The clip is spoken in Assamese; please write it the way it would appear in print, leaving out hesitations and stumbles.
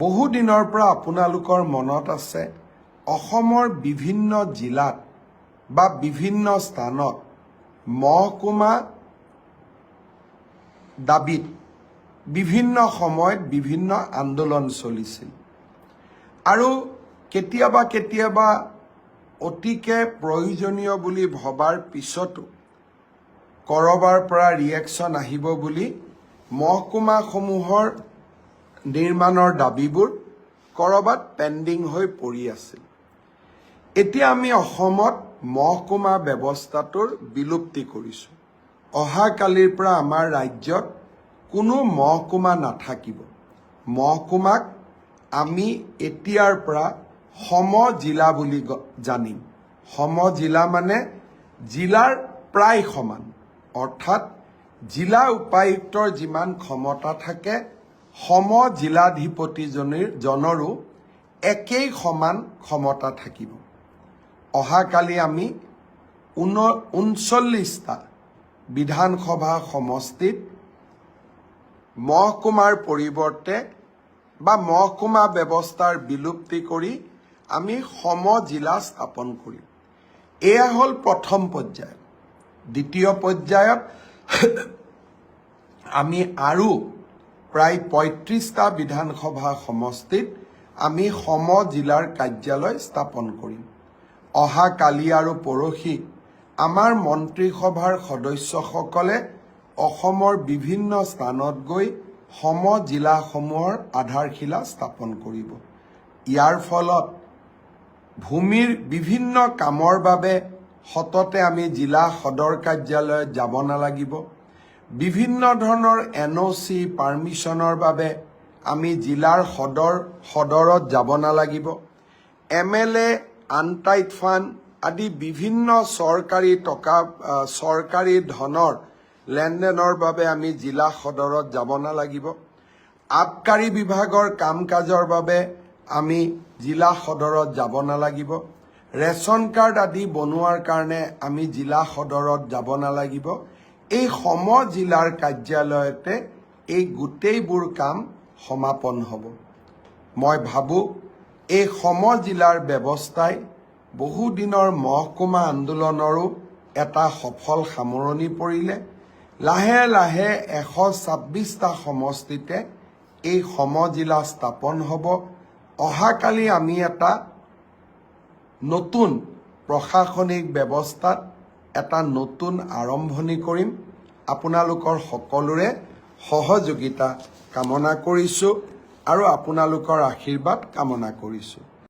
বহু দিনৰ পৰা আপোনালোকৰ মনত আছে অসমৰ বিভিন্ন জিলাত বা বিভিন্ন স্থানত মহকুমা দাবীত বিভিন্ন সময়ত বিভিন্ন আন্দোলন চলিছিল আৰু কেতিয়াবা অতিকে প্ৰয়োজনীয় বুলি ভবাৰ পিছতো কৰবাৰ পৰা ৰিয়েকশ্যন আহিব বুলি মহকুমাসমূহৰ নিৰ্মাণৰ দাবীবোৰ কৰবাত পেণ্ডিং হৈ পৰি আছিল। এতিয়া আমি অসমত মহকুমা ব্যৱস্থাটোৰ বিলুপ্তি কৰিছোঁ। অহাকালিৰ পৰা আমাৰ ৰাজ্যত কোনো মহকুমা নাথাকিব। মহকুমাক আমি এতিয়াৰ পৰা সমজিলা বুলি জানিম। সমজিলা মানে জিলাৰ প্ৰায় সমান, অৰ্থাৎ জিলা উপায়ুক্তৰ যিমান ক্ষমতা থাকে সমজিলাধিপতিজনৰো একেই সমান ক্ষমতা থাকিব। অহাকালি আমি 39টা বিধানসভা সমষ্টিত মহকুমাৰ পৰিৱৰ্তে বা মহকুমা ব্যৱস্থাৰ বিলুপ্তি কৰি আমি সমজিলা স্থাপন কৰিম। এয়া হ'ল প্ৰথম পৰ্যায়। দ্বিতীয় পৰ্যায়ত আমি আৰু প্ৰায় 35টা বিধানসভা সমষ্টিত আমি সমজিলাৰ কাৰ্যালয় স্থাপন কৰিম। অহাকালি আৰু পৰহি আমাৰ মন্ত্ৰীসভাৰ সদস্যসকলে অসমৰ বিভিন্ন স্থানত গৈ সমজিলাসমূহৰ আধাৰশিলা স্থাপন কৰিব। ইয়াৰ ফলত ভূমিৰ বিভিন্ন কামৰ বাবে সততে আমি জিলা সদৰ কাৰ্যালয়ত যাব নালাগিব। বিভিন্ন ধৰণৰ NOC পাৰ্মিশ্যনৰ বাবে আমি জিলাৰ সদৰত যাব নালাগিব। MLA আনটাইড ফাণ্ড আদি বিভিন্ন চৰকাৰী ধনৰ লেনদেনৰ বাবে আমি জিলা সদৰত যাব নালাগিব। আবকাৰী বিভাগৰ কাম কাজৰ বাবে আমি জিলা সদৰত যাব নালাগিব। ৰেচন কাৰ্ড আদি বনোৱাৰ কাৰণে আমি জিলা সদৰত যাব নালাগিব। এই সমজিলাৰ কাৰ্যালয়তে এই গোটেইবোৰ কাম সমাপন হ'ব। মই ভাবোঁ এই সমজিলাৰ ব্যৱস্থাই বহুদিনৰ মহকুমা আন্দোলনৰো এটা সফল সামৰণি পৰিলে। লাহে লাহে 126টা সমষ্টিতে এই সমজিলা স্থাপন হ'ব। অহাকালি আমি এটা নতুন প্ৰশাসনিক ব্যৱস্থাত এটা নতুন আৰম্ভণি কৰিম। আপোনালোকৰ সকলোৰে সহযোগিতা কামনা কৰিছোঁ আৰু আপোনালোকৰ আশীৰ্বাদ কামনা কৰিছোঁ।